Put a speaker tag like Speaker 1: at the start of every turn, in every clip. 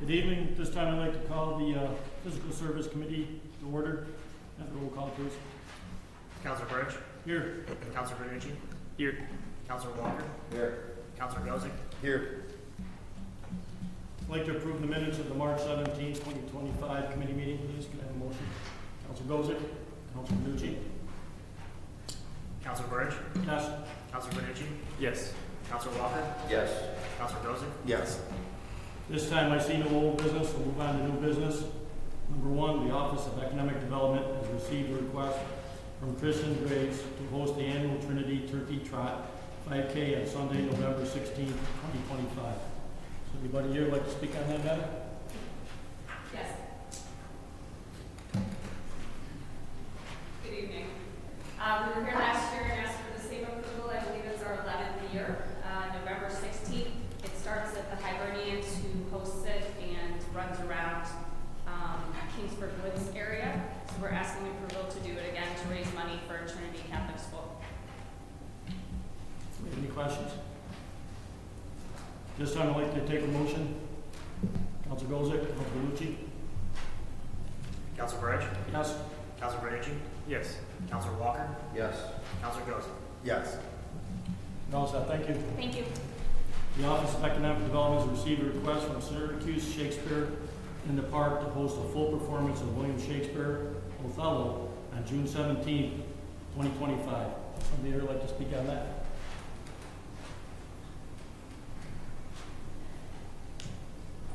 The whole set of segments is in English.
Speaker 1: Good evening. This time I'd like to call the Physical Service Committee to order. Have a roll call, please.
Speaker 2: Councilor Birch.
Speaker 1: Here.
Speaker 2: Councilor Bernucci. Here. Councilor Walker.
Speaker 3: Here.
Speaker 2: Councilor Gozick.
Speaker 3: Here.
Speaker 1: I'd like to approve the minutes of the March 17, 2025 committee meeting, please. Can I have a motion? Councilor Gozick. Councilor Bernucci.
Speaker 2: Councilor Birch.
Speaker 1: Yes.
Speaker 2: Councilor Bernucci. Yes. Councilor Walker.
Speaker 3: Yes.
Speaker 2: Councilor Gozick.
Speaker 3: Yes.
Speaker 1: This time I see no old business. We'll move on to new business. Number one, the Office of Economic Development has received a request from Christian Graves to host the annual Trinity Turkey Trot 5K on Sunday, November 16, 2025. So anybody here like to speak on that matter?
Speaker 4: Yes. Good evening. We were here last year and asked for the same approval. I believe it's our 11th year. November 16th. It starts at the Hibernians, who hosts it and runs around Kingsford Woods area. So we're asking approval to do it again to raise money for Trinity Catholic School.
Speaker 1: Any questions? This time I'd like to take a motion. Councilor Gozick, Councilor Bernucci.
Speaker 2: Councilor Birch.
Speaker 1: Yes.
Speaker 2: Councilor Bernucci. Yes. Councilor Walker.
Speaker 3: Yes.
Speaker 2: Councilor Gozick.
Speaker 3: Yes.
Speaker 1: No, sir. Thank you.
Speaker 4: Thank you.
Speaker 1: The Office of Economic Development has received a request from Syracuse Shakespeare in the Park to host a full performance of William Shakespeare, Othello, on June 17, 2025. Somebody here like to speak on that?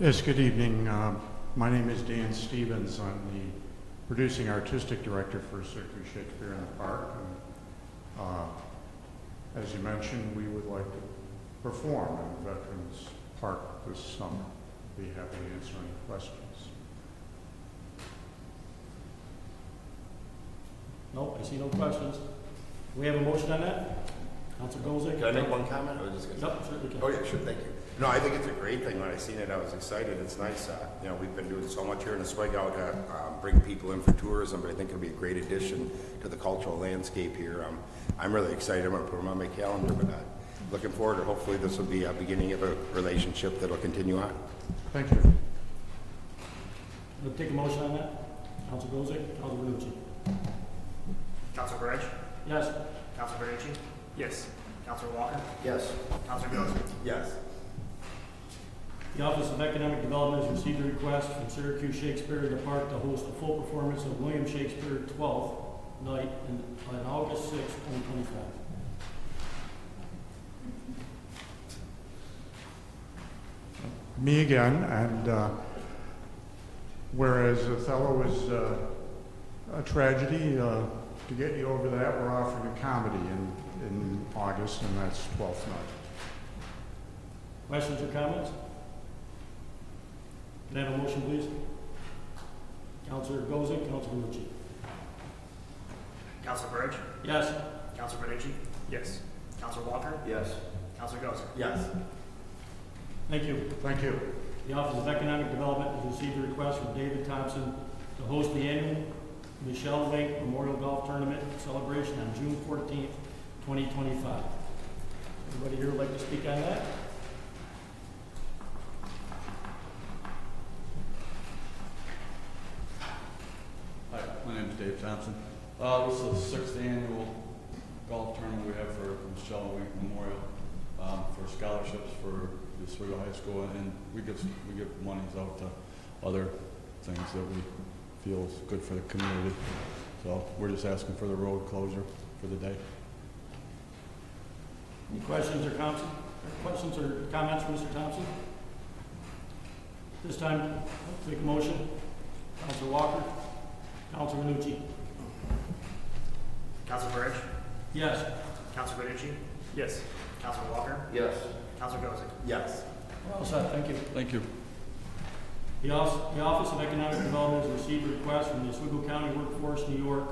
Speaker 5: Yes, good evening. My name is Dan Stevens. I'm the producing artistic director for Syracuse Shakespeare in the Park. And, as you mentioned, we would like to perform in Veterans Park this summer. Be happy to answer any questions.
Speaker 1: No, I see no questions. Do we have a motion on that? Councilor Gozick?
Speaker 3: Can I make one comment? I was just gonna.
Speaker 1: Yep, certainly can.
Speaker 3: Oh yeah, sure. Thank you. No, I think it's a great thing. When I seen it, I was excited. It's nice. We've been doing so much here in Oswego to bring people in for tourism, but I think it'll be a great addition to the cultural landscape here. I'm really excited. I'm going to put them on my calendar, but looking forward to hopefully this will be a beginning of a relationship that'll continue on.
Speaker 5: Thank you.
Speaker 1: We'll take a motion on that. Councilor Gozick, Councilor Bernucci.
Speaker 2: Councilor Birch.
Speaker 1: Yes.
Speaker 2: Councilor Bernucci. Yes. Councilor Walker.
Speaker 3: Yes.
Speaker 2: Councilor Gozick.
Speaker 3: Yes.
Speaker 1: The Office of Economic Development has received a request from Syracuse Shakespeare in the Park to host a full performance of William Shakespeare 12th night on August 6, 2025.
Speaker 5: Me again, and whereas Othello is a tragedy, to get you over that, we're offering a comedy in August, and that's 12th night.
Speaker 1: Questions or comments? Can I have a motion, please? Councilor Gozick, Councilor Bernucci.
Speaker 2: Councilor Birch.
Speaker 1: Yes.
Speaker 2: Councilor Bernucci. Yes. Councilor Walker.
Speaker 3: Yes.
Speaker 2: Councilor Gozick.
Speaker 3: Yes.
Speaker 1: Thank you.
Speaker 5: Thank you.
Speaker 1: The Office of Economic Development has received a request from David Thompson to host the annual Michelle Lake Memorial Golf Tournament celebration on June 14th, 2025. Anybody here would like to speak on that?
Speaker 6: Hi, my name is Dave Thompson. This is the 6th annual golf tournament we have for Michelle Wink Memorial for scholarships for the Oswego High School, and we give monies out to other things that we feel is good for the community. So we're just asking for the road closure for the day.
Speaker 1: Any questions or comments? Questions or comments from Mr. Thompson? This time, take a motion. Councilor Walker, Councilor Bernucci.
Speaker 2: Councilor Birch.
Speaker 1: Yes.
Speaker 2: Councilor Bernucci. Yes. Councilor Walker.
Speaker 3: Yes.
Speaker 2: Councilor Gozick.
Speaker 3: Yes.
Speaker 1: We're all set. Thank you.
Speaker 6: Thank you.
Speaker 1: The Office of Economic Development has received a request from the Oswego County Workforce New York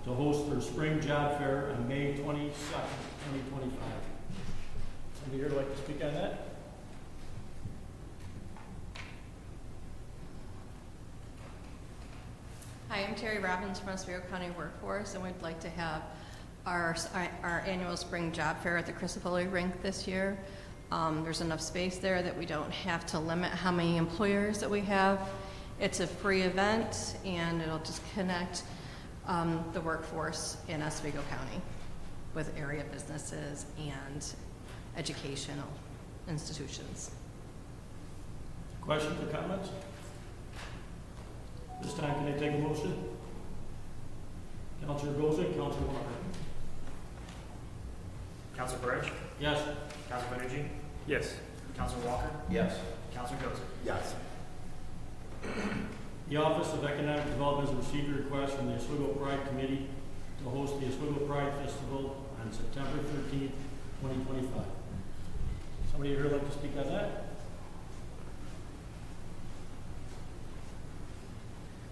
Speaker 1: to host their spring job fair on May 22nd, 2025. Somebody here would like to speak on that?
Speaker 7: Hi, I'm Terry Robbins from Oswego County Workforce, and we'd like to have our annual spring job fair at the Crisipoli Rink this year. There's enough space there that we don't have to limit how many employers that we have. It's a free event, and it'll just connect the workforce in Oswego County with area businesses and educational institutions.
Speaker 1: Questions or comments? This time, can I take a motion? Counselor Gozick, Counselor Walker.
Speaker 2: Counselor Burge,
Speaker 1: Yes.
Speaker 2: Counselor Benucci? Yes. Counselor Walker?
Speaker 3: Yes.
Speaker 2: Counselor Gozick?
Speaker 3: Yes.
Speaker 1: The Office of Economic Development has received a request from the Oswego Pride Committee to host the Oswego Pride Festival on September 13th, 2025. Somebody here like to speak on that?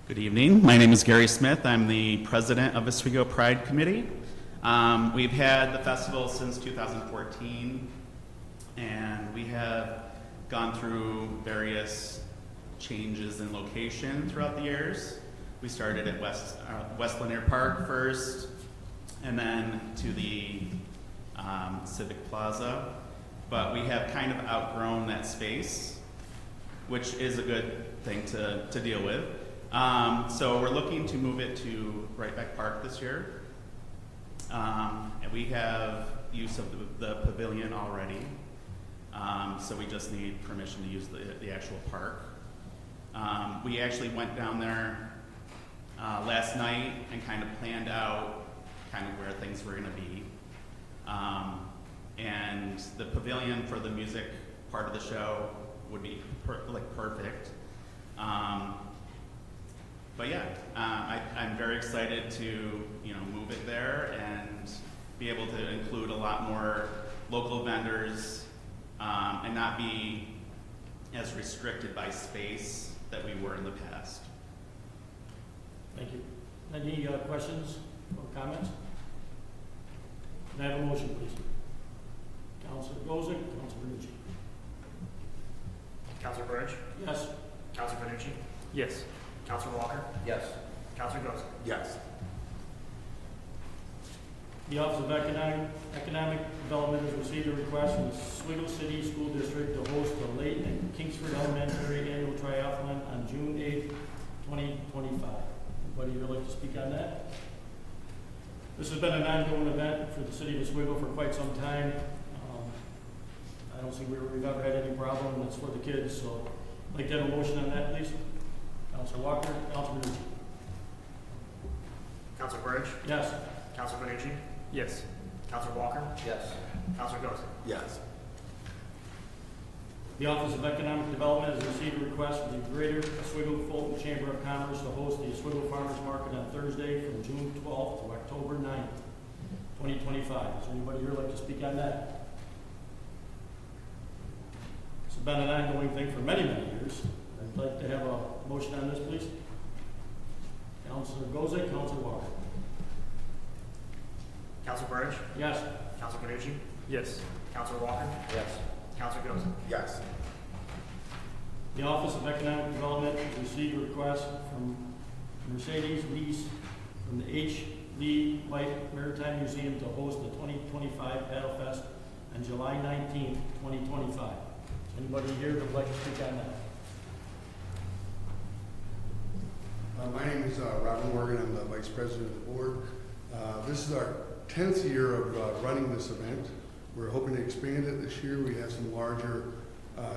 Speaker 8: Good evening. My name is Gary Smith. I'm the president of Oswego Pride Committee. We've had the festival since 2014, and we have gone through various changes in location throughout the years. We started at West Lanier Park first, and then to the Civic Plaza. But we have kind of outgrown that space, which is a good thing to deal with. So we're looking to move it to Right Back Park this year. And we have use of the pavilion already. So we just need permission to use the actual park. We actually went down there last night and kind of planned out kind of where things were going to be. And the pavilion for the music part of the show would be perfect. But yeah, I'm very excited to move it there and be able to include a lot more local vendors and not be as restricted by space that we were in the past.
Speaker 1: Thank you. Any questions or comments? Can I have a motion, please? Counselor Gozick, Counselor Benucci.
Speaker 2: Counselor Burge,
Speaker 1: Yes.
Speaker 2: Counselor Benucci? Yes. Counselor Walker?
Speaker 3: Yes.
Speaker 2: Counselor Gozick?
Speaker 3: Yes.
Speaker 1: The Office of Economic Development has received a request from the Oswego City School District to host the Layton and Kingsford Elementary Annual Triathlon on June 8th, 2025. Anybody here like to speak on that? This has been an ongoing event for the city of Oswego for quite some time. I don't see where we've ever had any problem, and it's for the kids, so I'd like to have a motion on that, please. Counselor Walker, Counselor Benucci.
Speaker 2: Counselor Burge,
Speaker 1: Yes.
Speaker 2: Counselor Benucci? Yes. Counselor Walker?
Speaker 3: Yes.
Speaker 2: Counselor Gozick?
Speaker 3: Yes.
Speaker 1: The Office of Economic Development has received a request from the Greater Oswego Fulton Chamber of Commerce to host the Oswego Farmers Market on Thursday from June 12th to October 9th, 2025. Is there anybody here like to speak on that? It's been an ongoing thing for many, many years. I'd like to have a motion on this, please. Counselor Gozick, Counselor Walker.
Speaker 2: Counselor Burge,
Speaker 1: Yes.
Speaker 2: Counselor Benucci? Yes. Counselor Walker?
Speaker 3: Yes.
Speaker 2: Counselor Gozick?
Speaker 3: Yes.
Speaker 1: The Office of Economic Development has received a request from Mercedes Lease from the H. Lee White Maritime Museum to host the 2025 Paddle Fest on July 19th, 2025. Is anybody here that would like to speak on that?
Speaker 9: My name is Robin Morgan. I'm the Vice President of the Board. This is our 10th year of running this event. We're hoping to expand it this year. We have some larger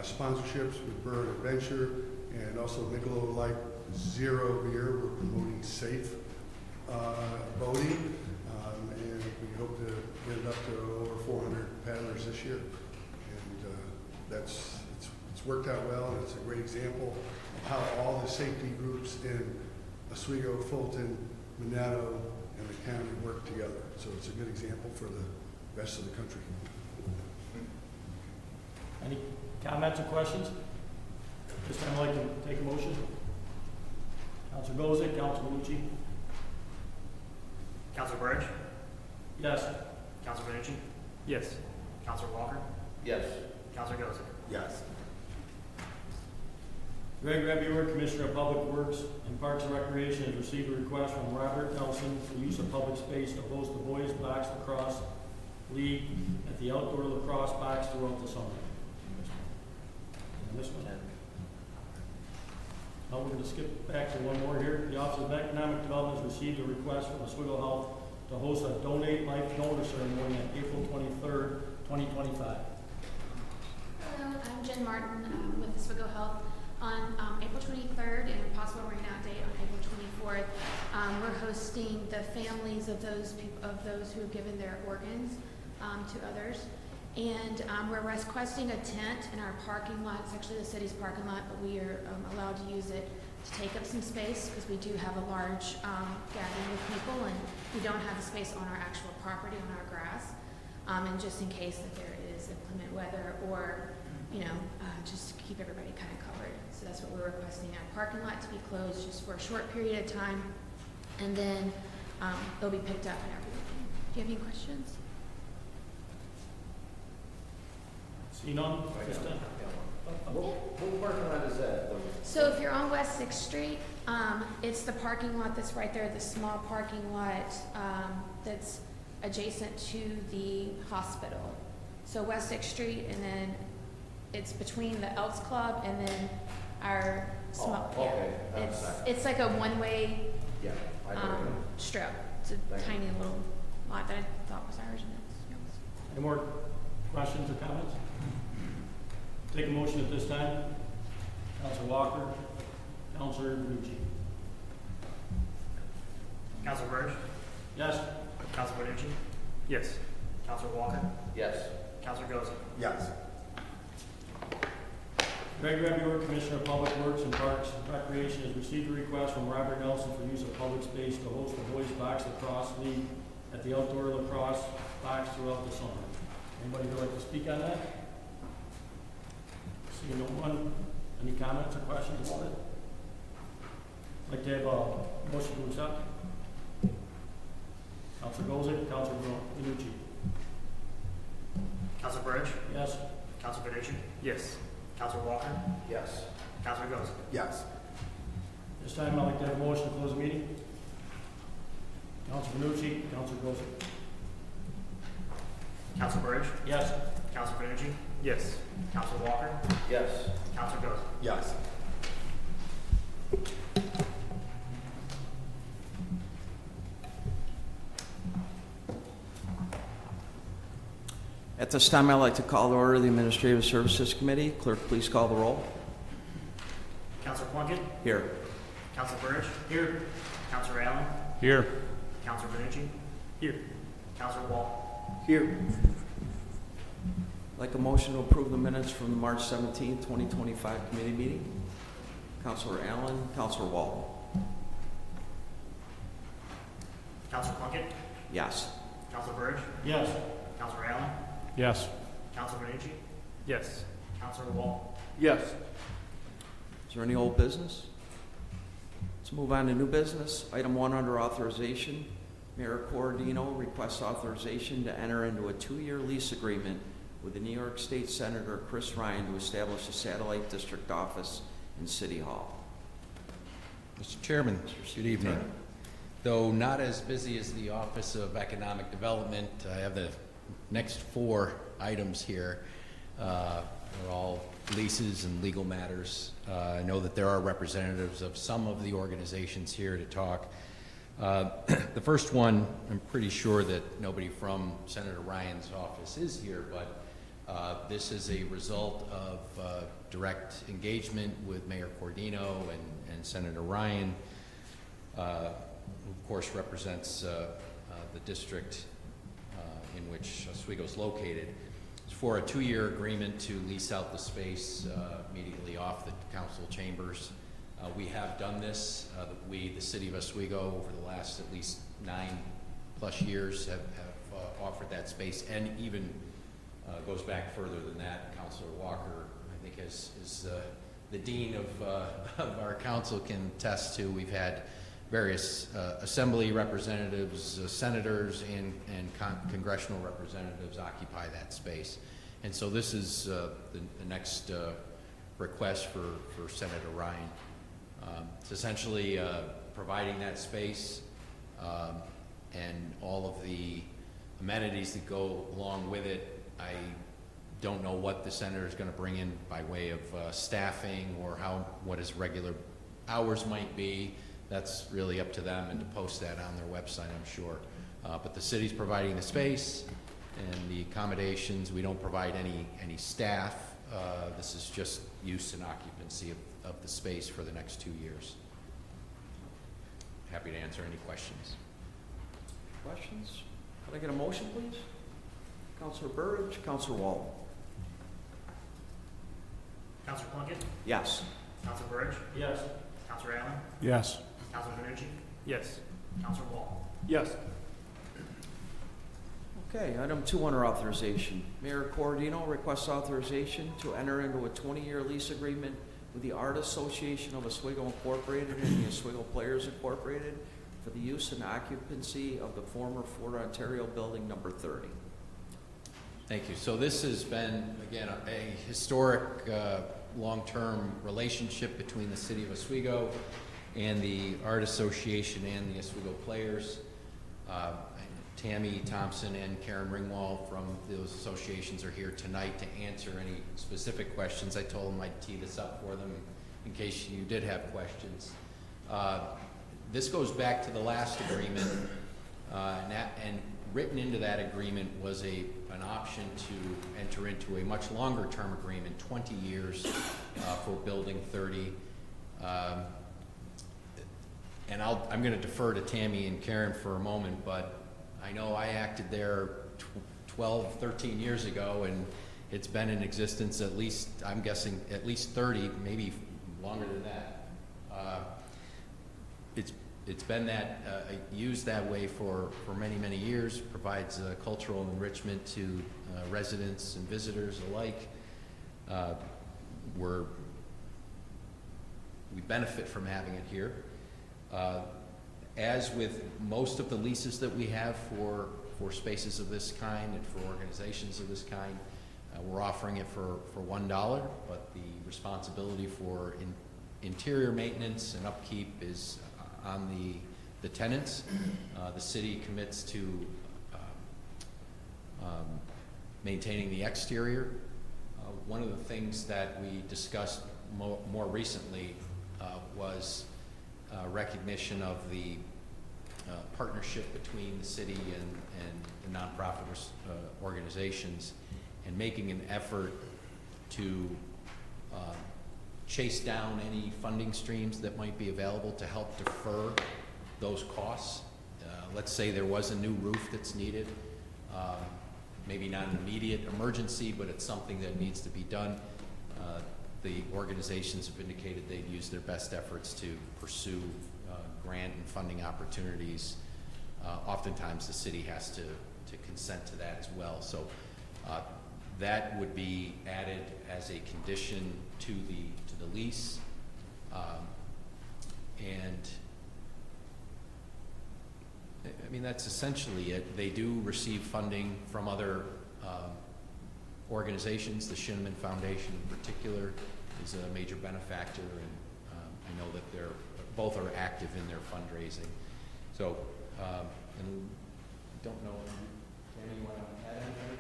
Speaker 9: sponsorships with Bird Adventure and also Michelob Light Zero Beer. We're promoting safe boating, and we hope to get it up to over 400 paddlers this year. And it's worked out well, and it's a great example of how all the safety groups in Oswego, Fulton, Minetto, and the county work together. So it's a good example for the rest of the country.
Speaker 1: Any comments or questions? This time I'd like to take a motion. Counselor Gozick, Counselor Benucci.
Speaker 2: Counselor Burge,
Speaker 1: Yes.
Speaker 2: Counselor Benucci? Yes. Counselor Walker?
Speaker 3: Yes.
Speaker 2: Counselor Gozick?
Speaker 3: Yes.
Speaker 1: Greg Rebuer, Commissioner of Public Works and Parks and Recreation, has received a request from Robert Nelson for use of public space to host the Boys Box Lacrosse League at the Outdoor Lacrosse Box throughout the summer. Now we're gonna skip back to one more here. The Office of Economic Development has received a request from Oswego Health to host a Donate Life donor ceremony on April 23rd, 2025.
Speaker 10: Hello, I'm Jen Martin with Oswego Health. On April 23rd and a possible rain-out date on April 24th, we're hosting the families of those who have given their organs to others. And we're requesting a tent in our parking lot. It's actually the city's parking lot, but we are allowed to use it to take up some space because we do have a large gathering of people, and we don't have the space on our actual property, on our grass. And just in case that there is inclement weather or, just to keep everybody kind of covered. So that's what we're requesting, our parking lot to be closed just for a short period of time, and then they'll be picked up and everything. Do you have any questions?
Speaker 1: See none? This time?
Speaker 11: What parking lot is that?
Speaker 10: So if you're on West 6th Street, it's the parking lot that's right there, the small parking lot that's adjacent to the hospital. So West 6th Street, and then it's between the Elks Club and then our small,
Speaker 11: okay.
Speaker 10: It's like a one-way
Speaker 11: Yeah, I know.
Speaker 10: strip. It's a
Speaker 11: Thank you.
Speaker 10: tiny little lot that I thought was ours, and it's yours.
Speaker 1: Any more questions or comments? Take a motion at this time. Counselor Walker, Counselor Benucci.
Speaker 2: Counselor Burge,
Speaker 1: Yes?
Speaker 2: Counselor Benucci? Yes. Counselor Walker,
Speaker 11: Yes.
Speaker 2: Counselor Goza?
Speaker 3: Yes.
Speaker 1: Greg Rebuer, Commissioner of Public Works and Parks and Recreation, has received a request from Robert Nelson for use of public space to host the Boys Box Lacrosse League at the outdoor lacrosse box throughout the summer. Anybody would like to speak on that? Seeing no one, any comments or questions on it? Like to have a motion to accept? Counselor Gozick, Counselor Benucci.
Speaker 2: Counselor Burge,
Speaker 1: Yes?
Speaker 2: Counselor Benucci? Yes. Counselor Walker,
Speaker 11: Yes.
Speaker 2: Counselor Goza?
Speaker 3: Yes.
Speaker 1: This time I'd like to have a motion to close the meeting. Counselor Benucci, Counselor Gozick.
Speaker 2: Counselor Burge,
Speaker 1: Yes?
Speaker 2: Counselor Benucci? Yes. Counselor Walker,
Speaker 11: Yes.
Speaker 2: Counselor Goza?
Speaker 3: Yes.
Speaker 11: At this time, I'd like to call to order the Administrative Services Committee. Clerk, please call the roll.
Speaker 2: Counselor Plunkett,
Speaker 11: Here.
Speaker 2: Counselor Burge,
Speaker 1: Here.
Speaker 2: Counselor Allen,
Speaker 5: Here.
Speaker 2: Counselor Benucci? Here. Counselor Wall?
Speaker 11: Here. Like a motion to approve the minutes from the March 17th, 2025 committee meeting. Counselor Allen, Counselor Wall.
Speaker 2: Counselor Plunkett,
Speaker 11: Yes.
Speaker 2: Counselor Burge,
Speaker 1: Yes?
Speaker 2: Counselor Allen,
Speaker 5: Yes.
Speaker 2: Counselor Benucci? Yes. Counselor Wall?
Speaker 11: Yes. Is there any old business? Let's move on to new business. Item 1 under authorization. Mayor Corradino requests authorization to enter into a 2-year lease agreement with the New York State Senator Chris Ryan to establish a satellite district office in City Hall.
Speaker 12: Mr. Chairman, good evening. Though not as busy as the Office of Economic Development, I have the next 4 items here. They're all leases and legal matters. I know that there are representatives of some of the organizations here to talk. The first one, I'm pretty sure that nobody from Senator Ryan's office is here, but this is a result of direct engagement with Mayor Corradino and Senator Ryan, who of course represents the district in which Oswego is located. It's for a 2-year agreement to lease out the space immediately off the council chambers. We have done this. The city of Oswego, over the last at least 9+ years, have offered that space, and even goes back further than that. Councilor Walker, I think, is the dean of our council, can attest to. We've had various assembly representatives, senators, and congressional representatives occupy that space. And so this is the next request for Senator Ryan. It's essentially providing that space and all of the amenities that go along with it. I don't know what the senator is going to bring in by way of staffing or what his regular hours might be, that's really up to them, and to post that on their website, I'm sure. But the city's providing the space and the accommodations. We don't provide any staff. This is just use and occupancy of the space for the next 2 years. Happy to answer any questions.
Speaker 11: Questions? Can I get a motion, please? Counselor Burridge, Counselor Walton.
Speaker 2: Counselor Plunkett,
Speaker 11: Yes.
Speaker 2: Counselor Burridge,
Speaker 1: Yes.
Speaker 2: Counselor Allen,
Speaker 5: Yes.
Speaker 2: Counselor Canucci,
Speaker 1: Yes.
Speaker 2: Counselor Wall.
Speaker 1: Yes.
Speaker 11: Okay, item 2 under authorization. Mayor Cordino requests authorization to enter into a 20-year lease agreement with the Art Association of Oswego Incorporated and the Oswego Players Incorporated for the use and occupancy of the former Fort Ontario Building Number 30.
Speaker 12: Thank you. So this has been, again, a historic long-term relationship between the city of Oswego and the Art Association and the Oswego Players. Tammy Thompson and Karen Ringwald from those associations are here tonight to answer any specific questions. I told them I'd tee this up for them in case you did have questions. This goes back to the last agreement, and written into that agreement was an option to enter into a much longer term agreement, 20 years for Building 30. And I'm going to defer to Tammy and Karen for a moment, but I know I acted there 12, 13 years ago, and it's been in existence at least, I'm guessing, at least 30, maybe longer than that. It's been that used that way for many, many years, provides cultural enrichment to residents and visitors alike. We benefit from having it here. As with most of the leases that we have for spaces of this kind and for organizations of this kind, we're offering it for $1, but the responsibility for interior maintenance and upkeep is on the tenants. The city commits to maintaining the exterior. One of the things that we discussed more recently was recognition of the partnership between the city and the nonprofit organizations, and making an effort to chase down any funding streams that might be available to help defer those costs. Let's say there was a new roof that's needed, maybe not an immediate emergency, but it's something that needs to be done. The organizations have indicated they've used their best efforts to pursue grant and funding opportunities. Oftentimes the city has to consent to that as well. So that would be added as a condition to the lease. And I mean, that's essentially it. They do receive funding from other organizations. The Shinneman Foundation in particular is a major benefactor, and I know that both are active in their fundraising. So, and I don't know, Tammy, you want to add anything?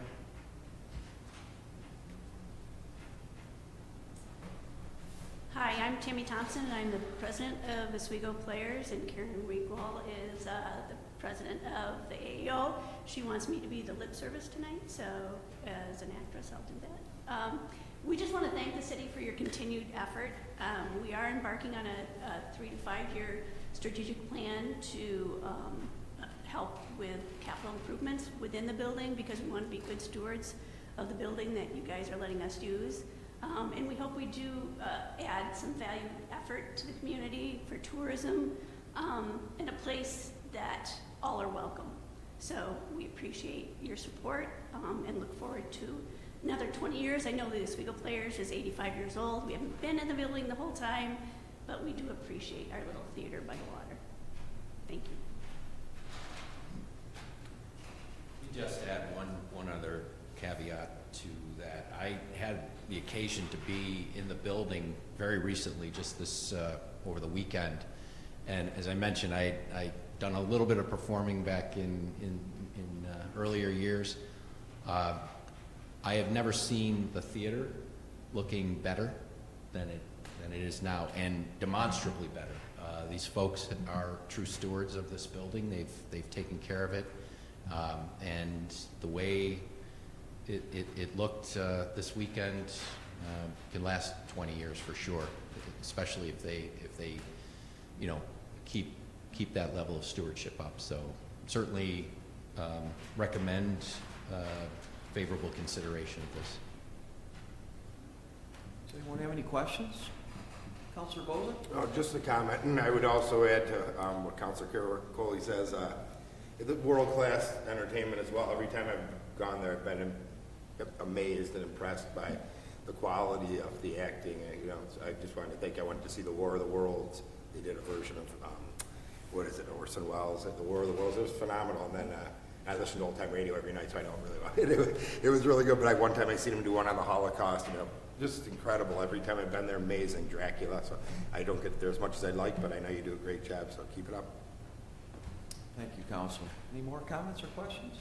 Speaker 13: Hi, I'm Tammy Thompson, and I'm the president of Oswego Players, and Karen Ringwald is the president of the AEO. She wants me to be the lip service tonight, so as an actress, I'll do that. We just want to thank the city for your continued effort. We are embarking on a 3 to 5 year strategic plan to help with capital improvements within the building, because we want to be good stewards of the building that you guys are letting us use. And we hope we do add some valued effort to the community for tourism, in a place that all are welcome. So we appreciate your support and look forward to another 20 years. I know the Oswego Players is 85 years old. We haven't been in the building the whole time, but we do appreciate our little theater by the water. Thank you.
Speaker 12: Just add one other caveat to that. I had the occasion to be in the building very recently, just this over the weekend, and as I mentioned, I done a little bit of performing back in earlier years. I have never seen the theater looking better than it is now, and demonstrably better. These folks are true stewards of this building. They've taken care of it, and the way it looked this weekend can last 20 years for sure, especially if they keep that level of stewardship up. So certainly recommend favorable consideration of this.
Speaker 11: Does anyone have any questions? Councilor Bozick?
Speaker 3: Oh, just a comment, and I would also add to what Councilor Coley says, the world-class entertainment as well. Every time I've gone there, I've been amazed and impressed by the quality of the acting. And, I just wanted to thank. I went to see the War of the Worlds. They did a version of Orson Welles at the War of the Worlds. It was phenomenal. And then I listen to old time radio every night, so I know it really well. It was really good. But one time I seen him do one on the Holocaust. Just incredible. Every time I've been there, amazing. Dracula. So I don't get there as much as I'd like, but I know you do a great job. So keep it up.
Speaker 11: Thank you, Councilor. Any more comments or questions?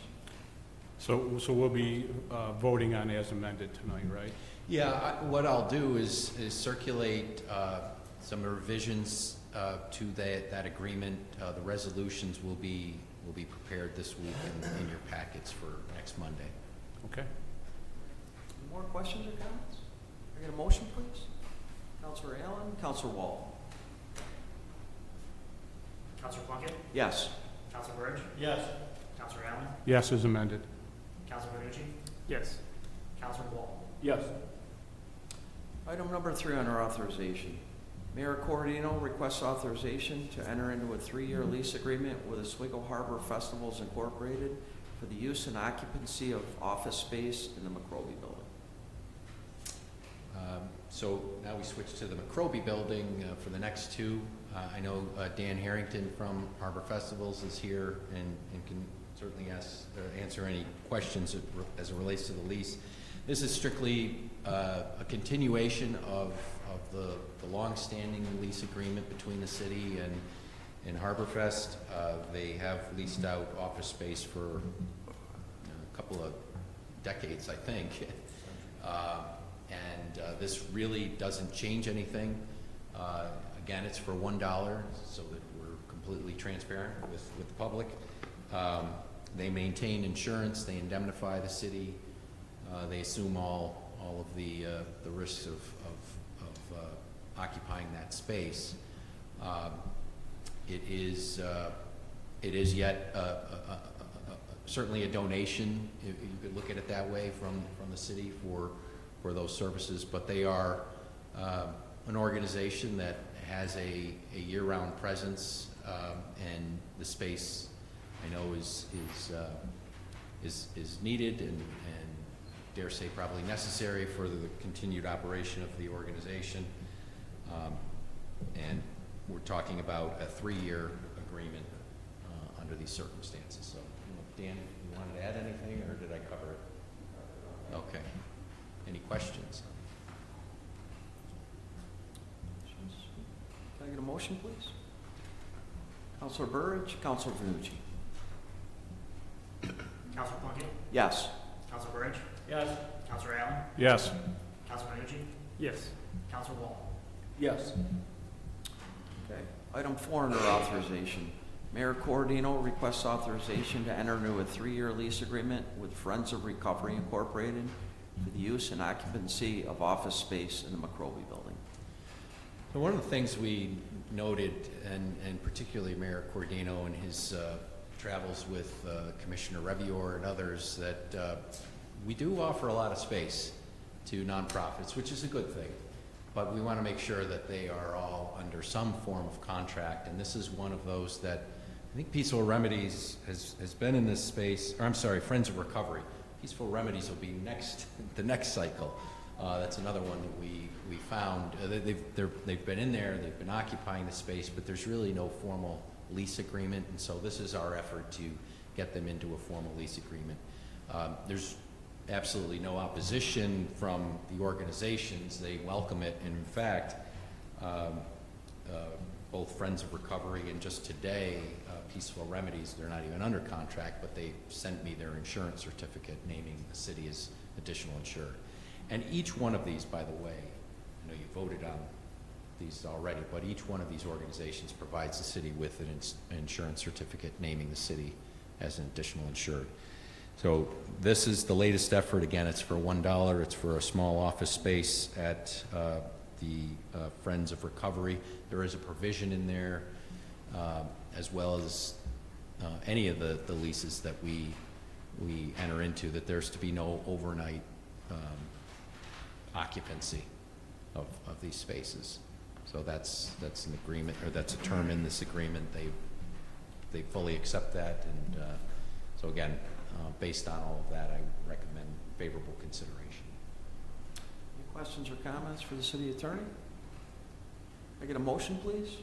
Speaker 14: So we'll be voting on as amended tonight, right?
Speaker 12: Yeah, what I'll do is circulate some revisions to that agreement. The resolutions will be prepared this week in your packets for next Monday.
Speaker 14: Okay.
Speaker 11: Any more questions or comments? Can I get a motion, please? Councilor Allen, Councilor Wall.
Speaker 2: Counselor Plunkett?
Speaker 11: Yes.
Speaker 2: Counselor Burge?
Speaker 1: Yes.
Speaker 2: Counselor Allen?
Speaker 14: Yes, as amended.
Speaker 2: Counselor Verducci?
Speaker 14: Yes.
Speaker 2: Counselor Wall?
Speaker 1: Yes.
Speaker 11: Item number 3 under authorization. Mayor Cordino requests authorization to enter into a 3-year lease agreement with Oswego Harbor Festivals Incorporated for the use and occupancy of office space in the McRobey Building.
Speaker 12: So now we switch to the McRobey Building for the next two. I know Dan Harrington from Harbor Festivals is here and can certainly answer any questions as it relates to the lease. This is strictly a continuation of the long-standing lease agreement between the city and HarborFest. They have leased out office space for a couple of decades, I think. This really doesn't change anything. Again, it's for $1, so that we're completely transparent with the public. They maintain insurance, they indemnify the city, they assume all of the risks of occupying that space. It is yet certainly a donation, if you could look at it that way, from the city for those services, but they are an organization that has a year-round presence, and the space I know is needed and dare say probably necessary for the continued operation of the organization. And we're talking about a 3-year agreement under these circumstances. So, Dan, you wanted to add anything, or did I cover it? Okay. Any questions?
Speaker 11: Can I get a motion, please? Councilor Burridge, Councilor Verducci.
Speaker 2: Counselor Plunkett?
Speaker 11: Yes.
Speaker 2: Counselor Burge?
Speaker 1: Yes.
Speaker 2: Counselor Allen?
Speaker 14: Yes.
Speaker 2: Counselor Verducci?
Speaker 14: Yes.
Speaker 2: Counselor Wall?
Speaker 1: Yes.
Speaker 11: Okay. Item 4 under authorization. Mayor Cordino requests authorization to enter into a 3-year lease agreement with Friends of Recovery Incorporated for the use and occupancy of office space in the McRobey Building.
Speaker 12: So one of the things we noted, and particularly Mayor Cordino in his travels with Commissioner Revior and others, that we do offer a lot of space to nonprofits, which is a good thing. But we want to make sure that they are all under some form of contract, and this is one of those that I think Peaceful Remedies has been in this space, or I'm sorry, Friends of Recovery. Peaceful Remedies will be the next cycle. That's another one that we found. They've been in there, they've been occupying the space, but there's really no formal lease agreement, and so this is our effort to get them into a formal lease agreement. There's absolutely no opposition from the organizations. They welcome it, and in fact, both Friends of Recovery and just today, Peaceful Remedies, they're not even under contract, but they sent me their insurance certificate naming the city as additional insured. And each one of these, by the way, I know you voted on these already, but each one of these organizations provides the city with an insurance certificate naming the city as an additional insured. So this is the latest effort. Again, it's for $1. It's for a small office space at the Friends of Recovery. There is a provision in there, as well as any of the leases that we enter into, that there's to be no overnight occupancy of these spaces. So that's an agreement, or that's a term in this agreement. They fully accept that, and so again, based on all of that, I recommend favorable consideration.
Speaker 11: Any questions or comments for the city attorney? Can I get a motion, please?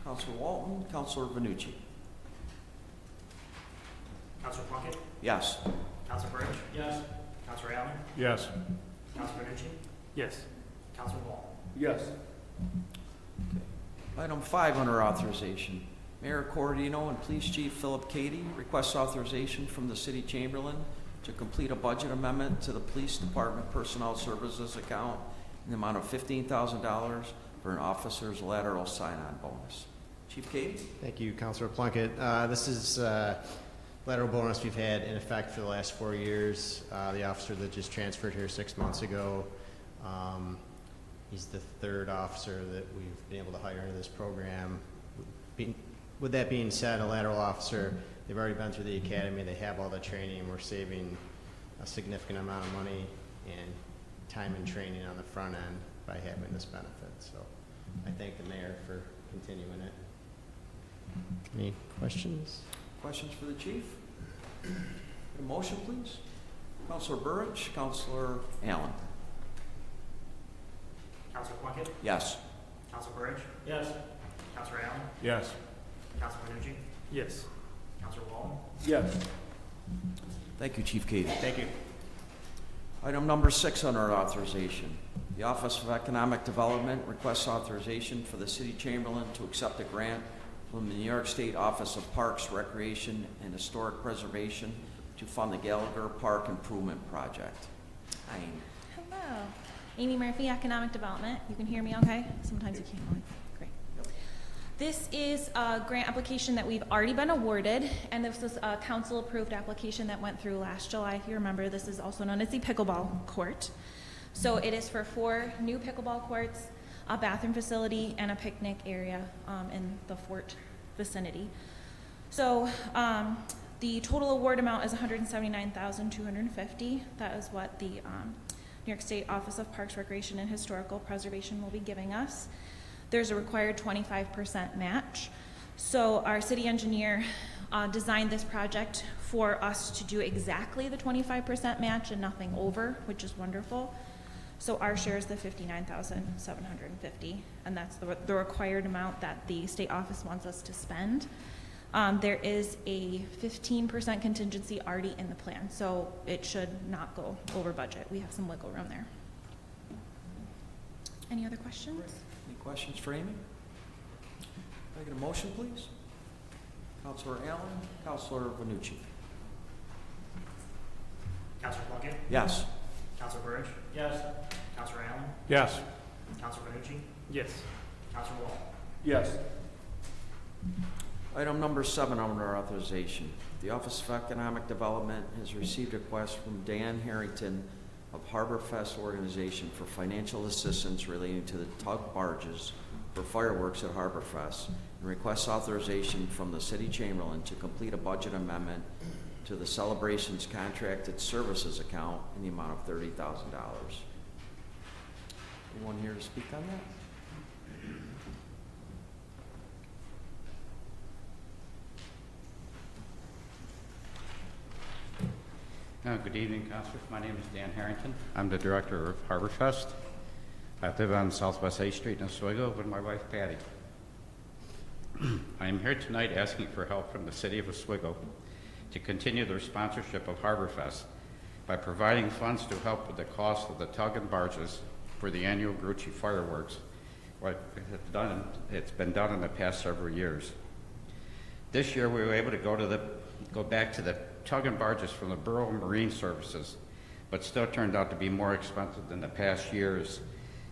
Speaker 11: Councilor Walton, Councilor Vanucci.
Speaker 2: Councilor Plunkett?
Speaker 11: Yes.
Speaker 2: Councilor Burge?
Speaker 1: Yes.
Speaker 2: Councilor Allen?
Speaker 14: Yes.
Speaker 2: Councilor Vanucci?
Speaker 14: Yes.
Speaker 2: Councilor Wall?
Speaker 14: Yes.
Speaker 11: Item 5 under authorization. Mayor Cordino and Police Chief Philip Cady request authorization from the City Chamberlain to complete a budget amendment to the Police Department Personnel Services account in the amount of $15,000 for an officer's lateral sign-on bonus. Chief Cady?
Speaker 15: Thank you, Councilor Plunkett. This is lateral bonus we've had in effect for the last 4 years. The officer that just transferred here 6 months ago, he's the third officer that we've been able to hire into this program. With that being said, a lateral officer, they've already been through the academy, they have all the training, and we're saving a significant amount of money and time and training on the front end by having this benefit. So I thank the mayor for continuing it. Any questions?
Speaker 11: Questions for the chief? A motion, please. Councilor Burridge, Councilor Allen.
Speaker 2: Councilor Plunkett?
Speaker 11: Yes.
Speaker 2: Councilor Burge?
Speaker 1: Yes.
Speaker 2: Councilor Allen?
Speaker 14: Yes.
Speaker 2: Councilor Vanucci?
Speaker 14: Yes.
Speaker 2: Councilor Wall?
Speaker 14: Yes.
Speaker 11: Thank you, Chief Cady.
Speaker 15: Thank you.
Speaker 11: Item number 6 under authorization. The Office of Economic Development requests authorization for the City Chamberlain to accept a grant from the New York State Office of Parks, Recreation, and Historic Preservation to fund the Gallagher Park Improvement Project. Aye.
Speaker 16: Hello. Amy Murphy, Economic Development. You can hear me okay? Sometimes you can't. Great. This is a grant application that we've already been awarded, and this was a council-approved application that went through last July. If you remember, this is also known as the pickleball court. So it is for 4 new pickleball courts, a bathroom facility, and a picnic area in the fort vicinity. So the total award amount is $179,250. That is what the New York State Office of Parks, Recreation, and Historical Preservation will be giving us. There's a required 25% match. So our city engineer designed this project for us to do exactly the 25% match and nothing over, which is wonderful. So our share is the $59,750, and that's the required amount that the state office wants us to spend. There is a 15% contingency already in the plan, so it should not go over budget. We have some wiggle room there. Any other questions?
Speaker 11: Any questions for Amy? Can I get a motion, please? Councilor Allen, Councilor Vanucci.
Speaker 2: Councilor Plunkett?
Speaker 11: Yes.
Speaker 2: Councilor Burge?
Speaker 1: Yes.
Speaker 2: Councilor Allen?
Speaker 14: Yes.
Speaker 2: Councilor Vanucci?
Speaker 14: Yes.
Speaker 2: Councilor Wall?
Speaker 14: Yes.
Speaker 11: Item number 7 under authorization. The Office of Economic Development has received a request from Dan Harrington of Harbor Fest Organization for financial assistance relating to the tug barges for fireworks at Harbor Fest, and requests authorization from the City Chamberlain to complete a budget amendment to the celebrations contracted services account in the amount of $30,000. Anyone here to speak on that?
Speaker 17: Good evening, Councilors. My name is Dan Harrington. I'm the director of HarborFest. I live on Southwest 8th Street in Oswego with my wife, Patty. I am here tonight asking for help from the City of Oswego to continue their sponsorship of HarborFest by providing funds to help with the cost of the tug and barges for the annual Grucci fireworks. It's been done in the past several years. This year, we were able to go back to the tug and barges from the Borough Marine Services but still turned out to be more expensive than the past years,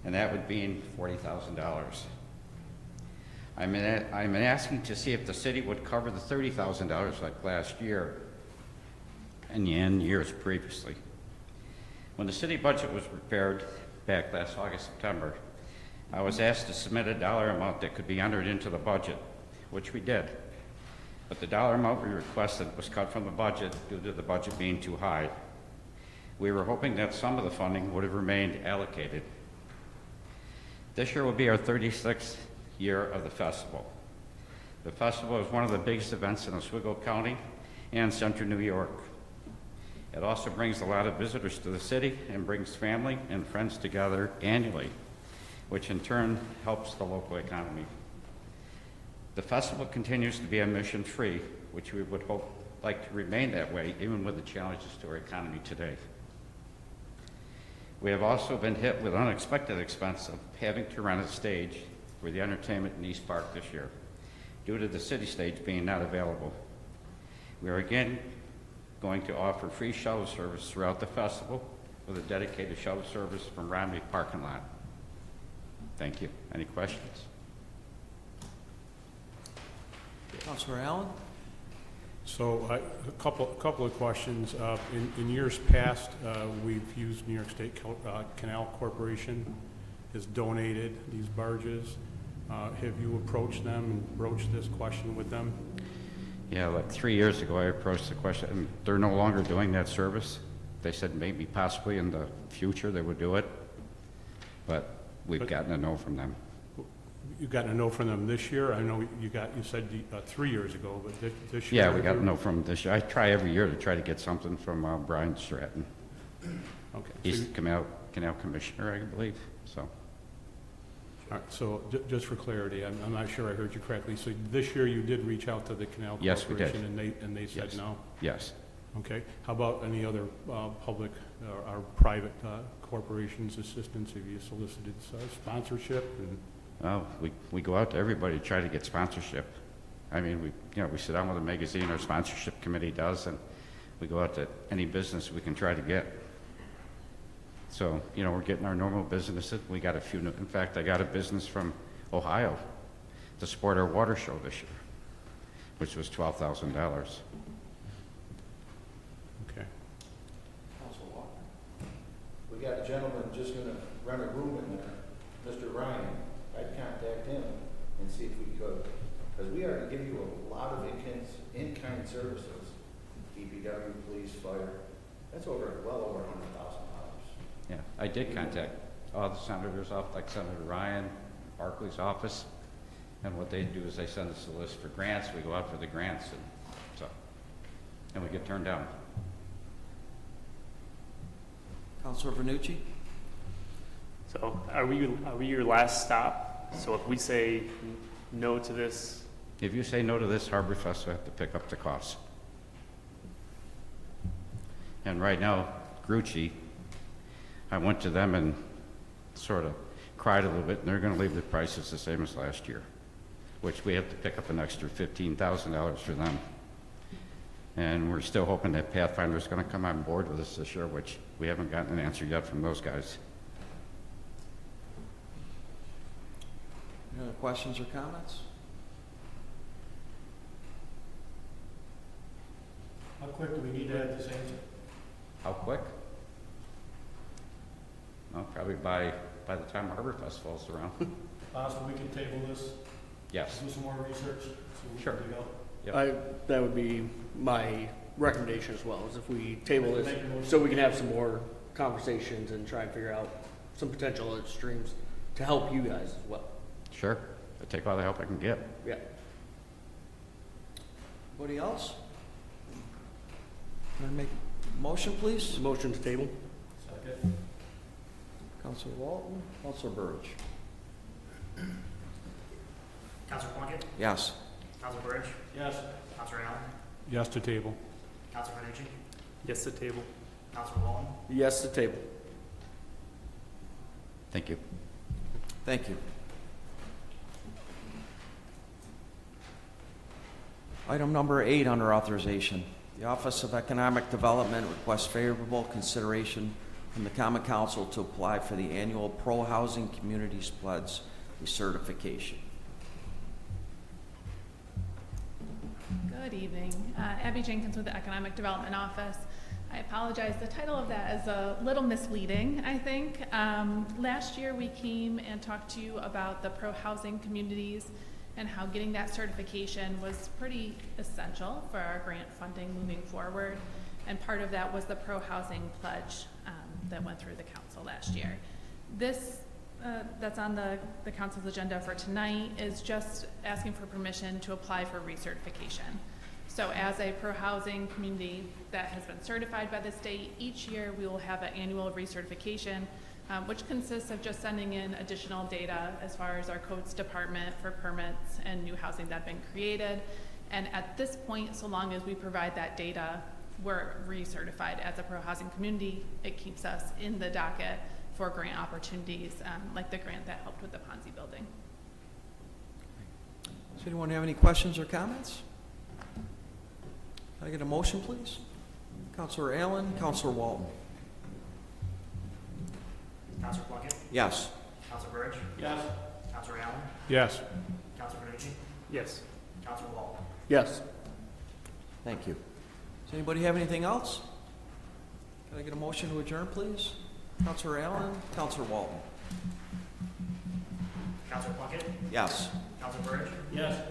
Speaker 17: and that would be $40,000. I'm asking to see if the city would cover the $30,000 like last year and years previously. When the city budget was prepared back last August, September, I was asked to submit a dollar amount that could be entered into the budget, which we did. But the dollar amount we requested was cut from the budget due to the budget being too high. We were hoping that some of the funding would have remained allocated. This year will be our 36th year of the festival. The festival is one of the biggest events in Oswego County and Central New York. It also brings a lot of visitors to the city and brings family and friends together annually, which in turn helps the local economy. The festival continues to be admission-free, which we would like to remain that way, even with the challenges to our economy today. We have also been hit with unexpected expense of having to rent a stage for the entertainment in East Park this year, due to the city stage being not available. We are again going to offer free shuttle service throughout the festival with a dedicated shuttle service from Romney parking lot. Thank you. Any questions?
Speaker 11: Councilor Allen?
Speaker 14: So a couple of questions. In years past, we've used New York State Canal Corporation has donated these barges. Have you approached them and broached this question with them?
Speaker 17: Yeah, like 3 years ago, I approached the question, and they're no longer doing that service. They said maybe possibly in the future they would do it, but we've gotten a no from them.
Speaker 14: You've gotten a no from them this year? I know you said 3 years ago, but this year?
Speaker 17: Yeah, we got a no from them this year. I try every year to try to get something from Brian Stratton.
Speaker 14: Okay.
Speaker 17: He's the canal commissioner, I believe, so.
Speaker 14: All right, so just for clarity, I'm not sure I heard you correctly. So this year you did reach out to the Canal
Speaker 17: Yes, we did.
Speaker 14: Corporation and they said
Speaker 17: Yes.
Speaker 14: no?
Speaker 17: Yes.
Speaker 14: Okay. How about any other public or private corporations' assistance? Have you solicited sponsorship?
Speaker 17: Well, we go out to everybody to try to get sponsorship. I mean, we sit down with a magazine, our sponsorship committee does, and we go out to any business we can try to get. So, we're getting our normal businesses. We got a few, in fact, I got a business from Ohio to support our water show this year, which was $12,000.
Speaker 14: Okay.
Speaker 18: Council Walker. We got a gentleman just gonna rent a room in there, Mr. Ryan. I'd contact him and see if we could, because we are to give you a lot of in-kind services, DPW, police, fire. That's well over $100,000.
Speaker 17: Yeah, I did contact all the senators off, like Senator Ryan, Barkley's office, and what they do is they send us a list for grants. We go out for the grants, and we get turned down.
Speaker 11: Councilor Vernucci?
Speaker 2: So are we your last stop? So if we say no to this,
Speaker 17: If you say no to this, HarborFest will have to pick up the costs. And right now, Grucci, I went to them and sort of cried a little bit, and they're going to leave the prices the same as last year, which we have to pick up an extra $15,000 for them. And we're still hoping that Pathfinder is going to come on board with us this year, which we haven't gotten an answer yet from those guys.
Speaker 11: Any other questions or comments?
Speaker 1: How quick do we need to have this answer?
Speaker 17: How quick? Well, probably by the time HarborFest falls around.
Speaker 1: Possible we can table this?
Speaker 17: Yes.
Speaker 1: Do some more research? So we
Speaker 17: Sure.
Speaker 1: can dig out?
Speaker 17: Yep.
Speaker 19: That would be my recommendation as well, is if we table this,
Speaker 1: Make a motion.
Speaker 19: so we can have some more conversations and try and figure out some potential other streams to help you guys as well.
Speaker 17: Sure. I take all the help I can get.
Speaker 19: Yeah.
Speaker 11: Anybody else? Can I make a motion, please?
Speaker 19: Motion to table.
Speaker 1: Second.
Speaker 11: Councilor Walton, Councilor Burge.
Speaker 2: Councilor Plunkett,
Speaker 11: Yes.
Speaker 2: Councilor Burge,
Speaker 1: Yes.
Speaker 2: Councilor Allen,
Speaker 14: Yes to table.
Speaker 2: Councilor Vernucci,
Speaker 14: Yes to table.
Speaker 2: Councilor Walton,
Speaker 19: Yes to table.
Speaker 17: Thank you.
Speaker 11: Thank you. Item number 8 under authorization, The Office of Economic Development requests favorable consideration from the Common Council to apply for the annual Pro Housing Communities Pledge recertification.
Speaker 20: Good evening. Abby Jenkins with the Economic Development Office. I apologize, the title of that is a little misleading, I think. Last year we came and talked to you about the pro-housing communities and how getting that certification was pretty essential for our grant funding moving forward. And part of that was the pro-housing pledge that went through the council last year. This that's on the council's agenda for tonight is just asking for permission to apply for recertification. So as a pro-housing community that has been certified by the state, each year we will have an annual recertification, which consists of just sending in additional data as far as our codes department for permits and new housing that have been created. And at this point, so long as we provide that data, we're recertified as a pro-housing community. It keeps us in the docket for grant opportunities, like the grant that helped with the Ponzi building.
Speaker 11: Does anyone have any questions or comments? Can I get a motion, please? Councilor Allen, Councilor Walton.
Speaker 21: Councilor Plunkett?
Speaker 11: Yes.
Speaker 21: Councilor Burge?
Speaker 1: Yes.
Speaker 21: Councilor Allen?
Speaker 14: Yes.
Speaker 21: Councilor Canucci?
Speaker 2: Yes.
Speaker 21: Councilor Walton?
Speaker 19: Yes.
Speaker 11: Thank you. Does anybody have anything else? Can I get a motion to adjourn, please? Councilor Allen, Councilor Walton.
Speaker 21: Councilor Plunkett?
Speaker 11: Yes.
Speaker 21: Councilor Burge?
Speaker 1: Yes.